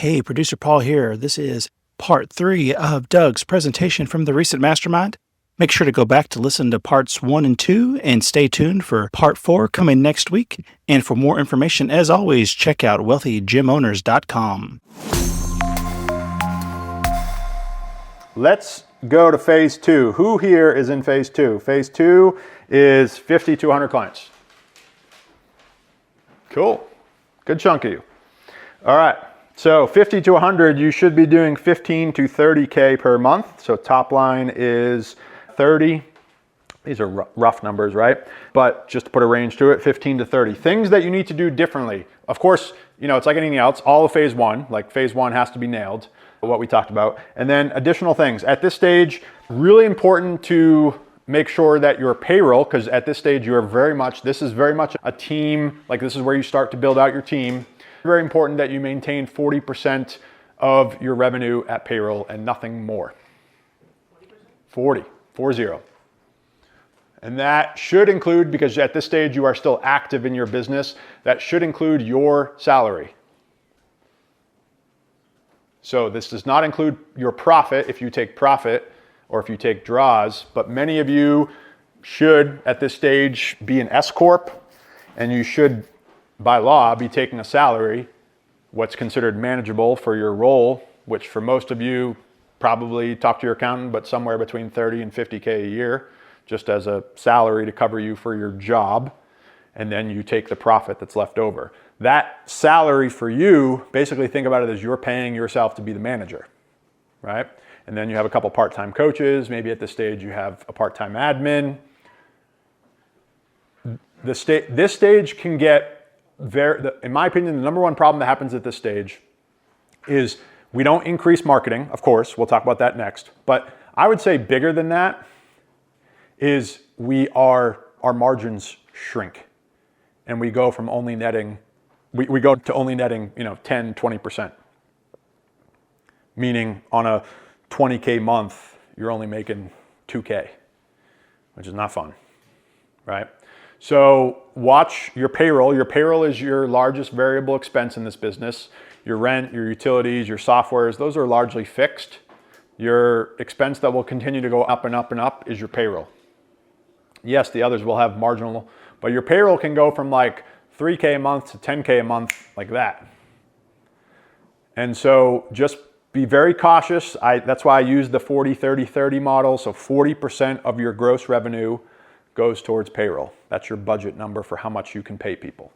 Hey, Producer Paul here. This is part 3 of Doug's presentation from the recent mastermind. Make sure to go back to listen to parts 1 and 2 and stay tuned for part 4 coming next week. And for more information, as always, check out wealthygymowners.com. Let's go to phase 2. Who here is in phase 2? Phase 2 is 50 to 100 clients. Cool. Good chunk of you. All right. So 50 to 100, you should be doing 15 to 30K per month. So top line is 30. These are rough numbers, right? But just to put a range to it, 15 to 30. Things that you need to do differently. Of course, it's like anything else. All of phase 1, like phase 1 has to be nailed, what we talked about. And then additional things. At this stage, really important to make sure that your payroll, because at this stage this is very much a team, like this is where you start to build out your team. Very important that you maintain 40% of your revenue at payroll and nothing more. 40. And that should include, because at this stage you are still active in your business, that should include your salary. So this does not include your profit if you take profit or if you take draws, but many of you should at this stage be an S Corp, and you should by law be taking a salary, what's considered manageable for your role, which for most of you probably talk to your accountant, but somewhere between 30 and 50K a year, just as a salary to cover you for your job. And then you take the profit that's left over. That salary for you, basically think about it as you're paying yourself to be the manager, right? And then you have a couple part-time coaches. Maybe at this stage you have a part-time admin. This stage can get in my opinion, the number one problem that happens at this stage is we don't increase marketing. Of course, we'll talk about that next. But I would say bigger than that is our margins shrink. And we go from only netting, we go to only netting, 10, 20%. Meaning on a 20K month, you're only making 2K, which is not fun, right? So watch your payroll. Your payroll is your largest variable expense in this business. Your rent, your utilities, your softwares, those are largely fixed. Your expense that will continue to go up and up and up is your payroll. Yes, the others will have marginal, but your payroll can go from like 3K a month to 10K a month like that. And so just be very cautious. That's why I use the 40-30-30 model. So 40% of your gross revenue goes towards payroll. That's your budget number for how much you can pay people.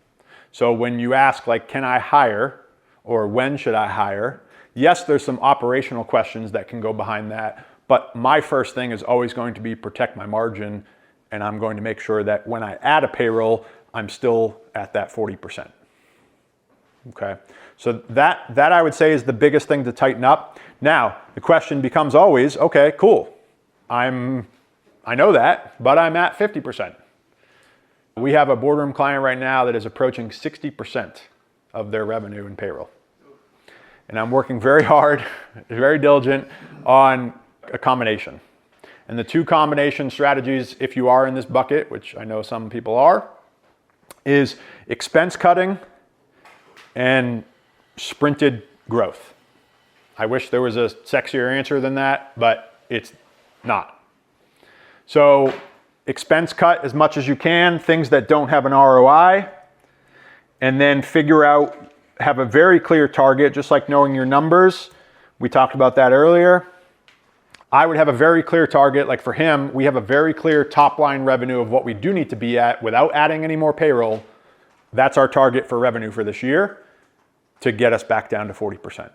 So when you ask, like, can I hire or when should I hire? Yes, there's some operational questions that can go behind that, but my first thing is always going to be protect my margin, and I'm going to make sure that when I add a payroll, I'm still at that 40%. Okay, so that I would say is the biggest thing to tighten up. Now, the question becomes always, okay, cool. I know that, but I'm at 50%. We have a boardroom client right now that is approaching 60% of their revenue in payroll. And I'm working very hard, very diligent on a combination. And the two combination strategies, if you are in this bucket, which I know some people are, is expense cutting and sprinted growth. I wish there was a sexier answer than that, but it's not. So expense cut as much as you can, things that don't have an ROI, and then have a very clear target, just like knowing your numbers. We talked about that earlier. I would have a very clear target. Like for him, we have a very clear top line revenue of what we do need to be at without adding any more payroll. That's our target for revenue for this year to get us back down to 40%.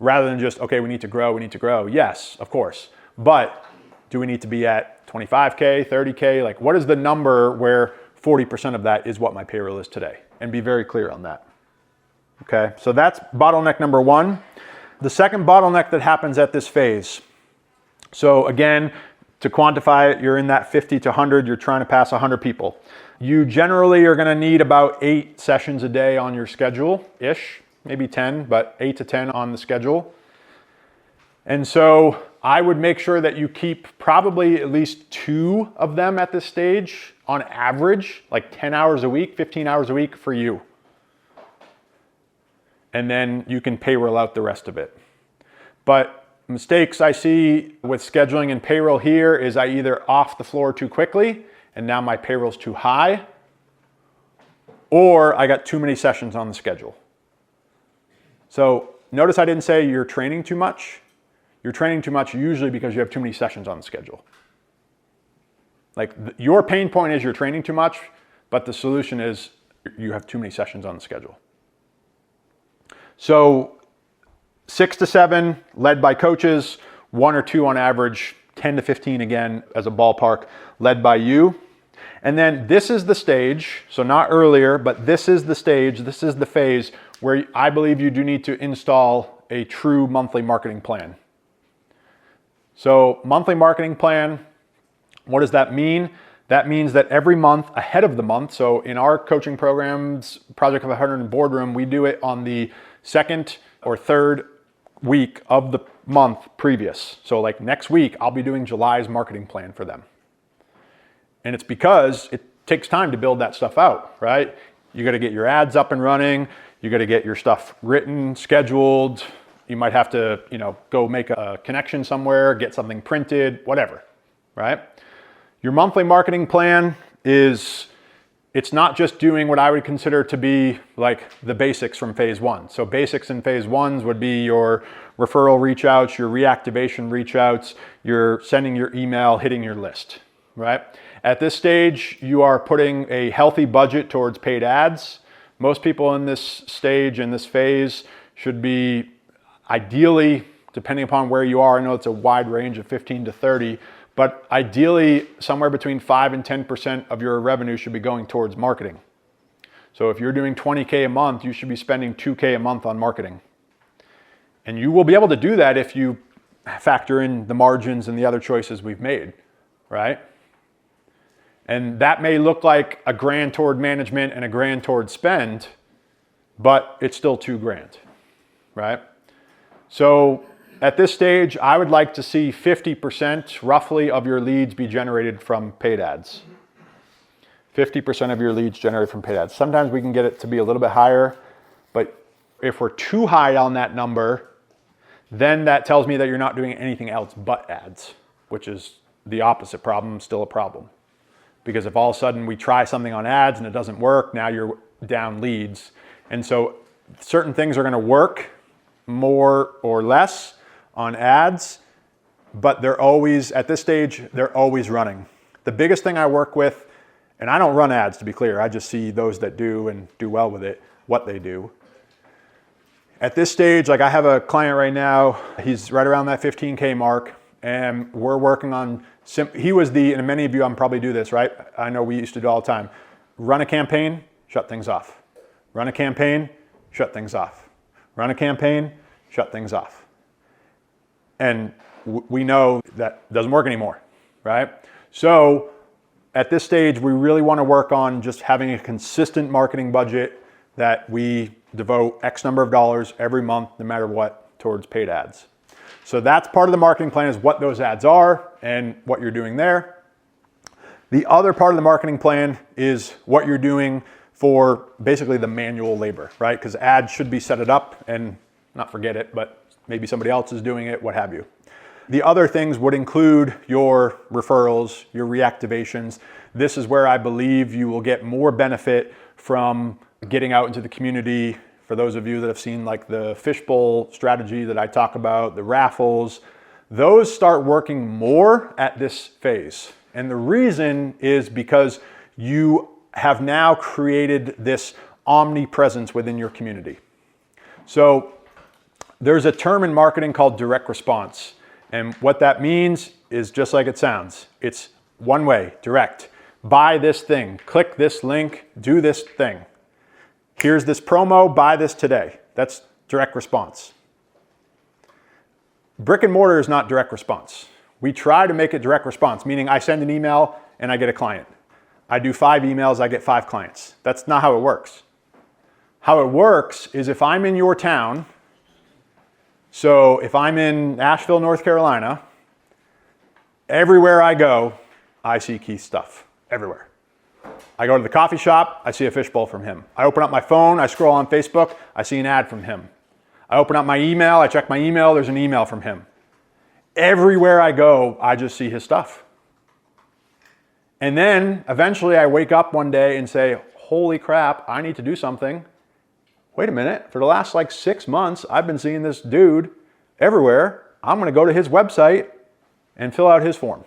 Rather than just, okay, we need to grow. Yes, of course. But do we need to be at 25K, 30K? Like what is the number where 40% of that is what my payroll is today? And be very clear on that. Okay, so that's bottleneck number 1. The second bottleneck that happens at this phase. So again, to quantify it, you're in that 50 to 100, you're trying to pass 100 people. You generally are gonna need about 8 sessions a day on your schedule-ish, maybe 10, but 8 to 10 on the schedule. And so I would make sure that you keep probably at least 2 of them at this stage on average, like 10 hours a week, 15 hours a week for you. and then you can payroll out the rest of it. But mistakes I see with scheduling and payroll here is I either off the floor too quickly and now my payroll's too high, or I got too many sessions on the schedule. So notice I didn't say you're training too much. You're training too much usually because you have too many sessions on the schedule. Like your pain point is you're training too much, but the solution is you have too many sessions on the schedule. So 6 to 7 led by coaches, 1 or 2 on average, 10 to 15 again as a ballpark led by you. And then this is the stage, so not earlier, but this is the stage, this is the phase where I believe you do need to install a true monthly marketing plan. So monthly marketing plan, what does that mean? That means that every month ahead of the month, so in our coaching programs, Project of 100 and Boardroom, we do it on the second or third week of the month previous. So like next week, I'll be doing July's marketing plan for them. And it's because it takes time to build that stuff out, right? You got to get your ads up and running. You got to get your stuff written, scheduled. You might have to, go make a connection somewhere, get something printed, whatever, right? Your monthly marketing plan it's not just doing what I would consider to be like the basics from phase 1. So basics in phase 1s would be your referral reach outs, your reactivation reach outs, your sending your email, hitting your list, right? At this stage, you are putting a healthy budget towards paid ads. Most people in this stage, in this phase, should be ideally, depending upon where you are, I know it's a wide range of 15 to 30, but ideally somewhere between 5 and 10% of your revenue should be going towards marketing. So if you're doing 20K a month, you should be spending 2K a month on marketing. And you will be able to do that if you factor in the margins and the other choices we've made, right? And that may look like $1,000 toward management and $1,000 toward spend, but it's still $2,000, right? So at this stage, I would like to see 50% roughly of your leads be generated from paid ads. 50% of your leads generated from paid ads. Sometimes we can get it to be a little bit higher, but if we're too high on that number, then that tells me that you're not doing anything else but ads, which is the opposite problem, still a problem. Because if all of a sudden we try something on ads and it doesn't work, now you're down leads. And so certain things are going to work more or less on ads, but they're always, at this stage, they're always running. The biggest thing I work with, and I don't run ads to be clear, I just see those that do and do well with it, what they do. At this stage, like I have a client right now, he's right around that 15K mark, and we're working on, and many of you probably do this, right? I know we used to do all the time. Run a campaign, shut things off. Run a campaign, shut things off. Run a campaign, shut things off. And we know that doesn't work anymore, right? So at this stage, we really want to work on just having a consistent marketing budget that we devote X number of dollars every month, no matter what, towards paid ads. So that's part of the marketing plan, is what those ads are and what you're doing there. The other part of the marketing plan is what you're doing for basically the manual labor, right? Because ads should be set it up and not forget it, but maybe somebody else is doing it, what have you. The other things would include your referrals, your reactivations. This is where I believe you will get more benefit from getting out into the community. For those of you that have seen like the fishbowl strategy that I talk about, the raffles, those start working more at this phase. And the reason is because you have now created this omnipresence within your community. So there's a term in marketing called direct response. And what that means is just like it sounds. It's one way, direct. Buy this thing, click this link, do this thing. Here's this promo, buy this today. That's direct response. Brick and mortar is not direct response. We try to make it direct response, meaning I send an email and I get a client. I do 5 emails, I get 5 clients. That's not how it works. How it works is if I'm in your town, so if I'm in Asheville, North Carolina, everywhere I go, I see Keith's stuff, everywhere. I go to the coffee shop, I see a fishbowl from him. I open up my phone, I scroll on Facebook, I see an ad from him. I open up my email, I check my email, there's an email from him. Everywhere I go, I just see his stuff. And then eventually I wake up one day and say, holy crap, I need to do something. Wait a minute, for the last like 6 months, I've been seeing this dude everywhere. I'm gonna go to his website and fill out his form.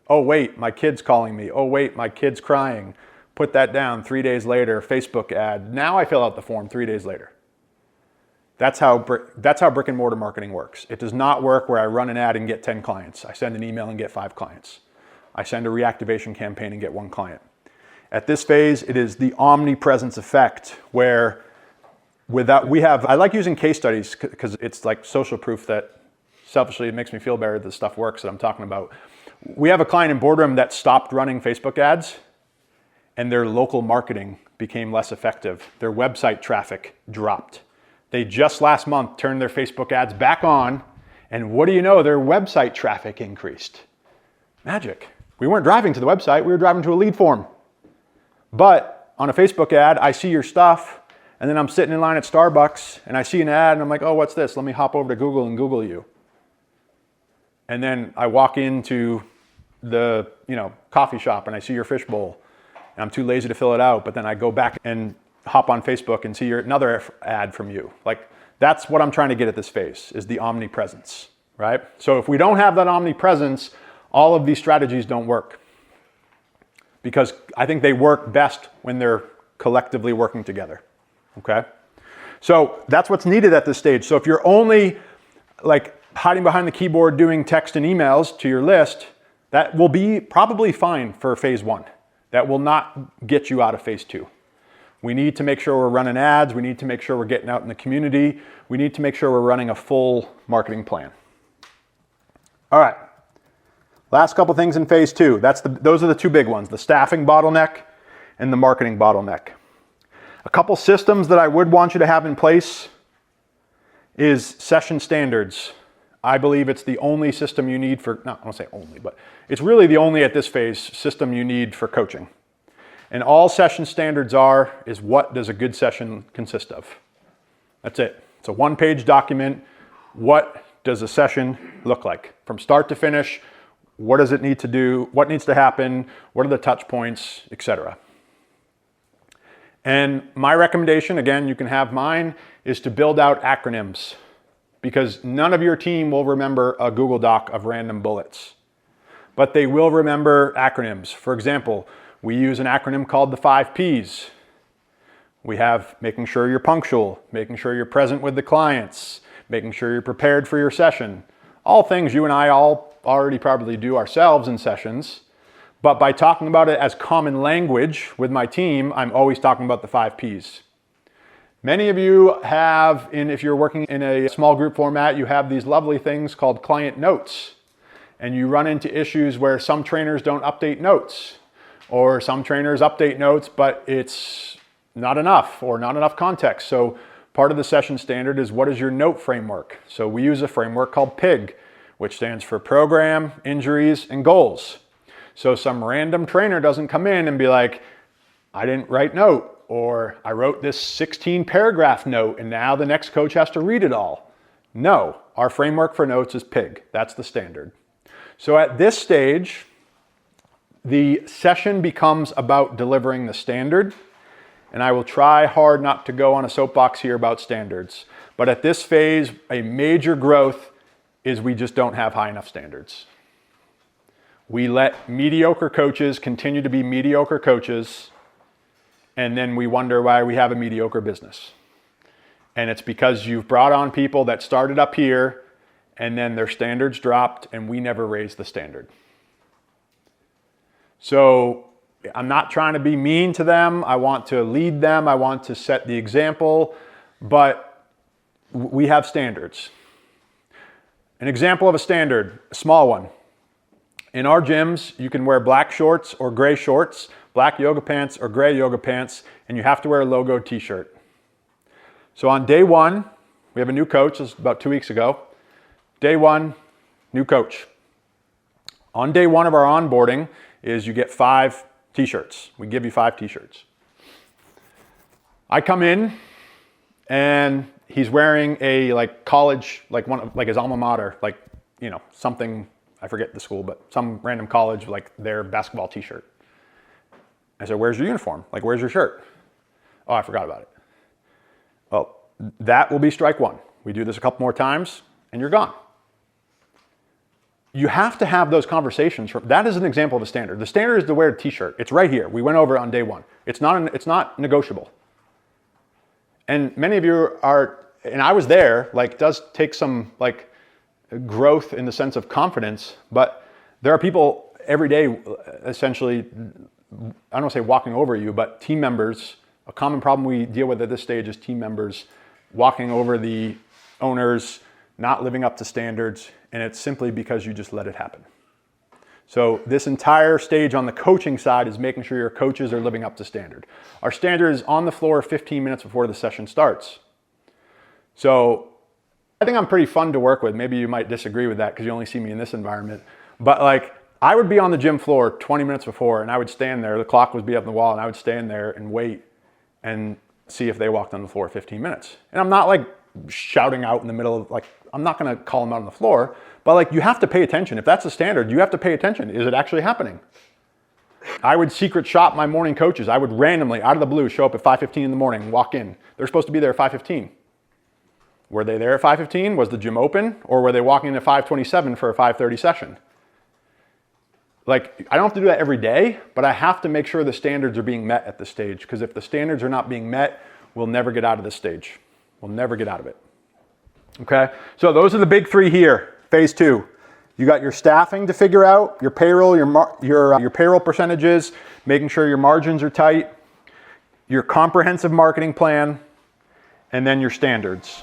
Oh wait, my kid's calling me. Oh wait, my kid's crying. Put that down. 3 days later, Facebook ad. Now I fill out the form 3 days later. That's how brick and mortar marketing works. It does not work where I run an ad and get 10 clients. I send an email and get 5 clients. I send a reactivation campaign and get 1 client. At this phase, it is the omnipresence effect where I like using case studies because it's like social proof that selfishly it makes me feel better that the stuff works that I'm talking about. We have a client in Boardroom that stopped running Facebook ads and their local marketing became less effective. Their website traffic dropped. They just last month turned their Facebook ads back on, and what do you know, their website traffic increased. Magic. We weren't driving to the website, we were driving to a lead form. But on a Facebook ad, I see your stuff, and then I'm sitting in line at Starbucks, and I see an ad, and I'm like, oh, what's this? Let me hop over to Google and Google you. And then I walk into the coffee shop, and I see your fishbowl. And I'm too lazy to fill it out, but then I go back and hop on Facebook and see another ad from you. Like, that's what I'm trying to get at this phase, is the omnipresence, right? So if we don't have that omnipresence, all of these strategies don't work. Because I think they work best when they're collectively working together, okay? So that's what's needed at this stage. So if you're only like hiding behind the keyboard doing text and emails to your list, that will be probably fine for phase 1. That will not get you out of phase 2. We need to make sure we're running ads. We need to make sure we're getting out in the community. We need to make sure we're running a full marketing plan. All right. Last couple things in phase 2. Those are the 2 big ones, the staffing bottleneck and the marketing bottleneck. A couple systems that I would want you to have in place is session standards. I believe it's the only system you need I don't want to say only, but it's really the only at this phase system you need for coaching. And all session standards is what does a good session consist of? That's it. It's a 1-page document. What does a session look like? From start to finish, what does it need to do? What needs to happen? What are the touch points, etc. And my recommendation, again, you can have mine, is to build out acronyms because none of your team will remember a Google Doc of random bullets, but they will remember acronyms. For example, we use an acronym called the 5 Ps. We have making sure you're punctual, making sure you're present with the clients, making sure you're prepared for your session. All things you and I all already probably do ourselves in sessions, but by talking about it as common language with my team, I'm always talking about the 5 Ps. Many of you have, if you're working in a small group format, you have these lovely things called client notes. And you run into issues where some trainers don't update notes, or some trainers update notes, but it's not enough or not enough context. So part of the session standard is what is your note framework? So we use a framework called PIG, which stands for Program, Injuries, and Goals. So some random trainer doesn't come in and be like, I didn't write note, or I wrote this 16-paragraph note and now the next coach has to read it all. No, our framework for notes is PIG. That's the standard. So at this stage, the session becomes about delivering the standard, and I will try hard not to go on a soapbox here about standards. But at this phase, a major growth is we just don't have high enough standards. We let mediocre coaches continue to be mediocre coaches, and then we wonder why we have a mediocre business. And it's because you've brought on people that started up here, and then their standards dropped, and we never raised the standard. So I'm not trying to be mean to them. I want to lead them. I want to set the example, but we have standards. An example of a standard, a small one. In our gyms, you can wear black shorts or gray shorts, black yoga pants or gray yoga pants, and you have to wear a logo t-shirt. So on day 1, we have a new coach, this was about 2 weeks ago. Day 1, new coach. On day 1 of our onboarding is you get 5 t-shirts. We give you 5 t-shirts. I come in and he's wearing a like college, like like his alma mater, like, you know, something, I forget the school, but some random college, like their basketball t-shirt. I said, where's your uniform? Like, where's your shirt? Oh, I forgot about it. Well, that will be strike one. We do this a couple more times and you're gone. You have to have those conversations. That is an example of a standard. The standard is to wear a t-shirt. It's right here. We went over it on day one. It's not negotiable. And many of you are, and I was there, like, does take some like growth in the sense of confidence, but there are people every day essentially, I don't want to say walking over you, but team members. A common problem we deal with at this stage is team members walking over the owners, not living up to standards, and it's simply because you just let it happen. So this entire stage on the coaching side is making sure your coaches are living up to standard. Our standard is on the floor 15 minutes before the session starts. So I think I'm pretty fun to work with. Maybe you might disagree with that because you only see me in this environment. But like, I would be on the gym floor 20 minutes before and I would stand there. The clock would be up on the wall and I would stand there and wait and see if they walked on the floor 15 minutes. And I'm not like shouting out in the middle of, like, I'm not gonna call them out on the floor, but like, you have to pay attention. If that's the standard, you have to pay attention. Is it actually happening? I would secret shop my morning coaches. I would randomly, out of the blue, show up at 5:15 in the morning, walk in. They're supposed to be there at 5:15. Were they there at 5:15? Was the gym open? Or were they walking in at 5:27 for a 5:30 session? Like, I don't have to do that every day, but I have to make sure the standards are being met at this stage, because if the standards are not being met, we'll never get out of this stage. We'll never get out of it. Okay, so those are the big three here. Phase two, you got your staffing to figure out, your payroll, your payroll percentages, making sure your margins are tight, your comprehensive marketing plan, and then your standards.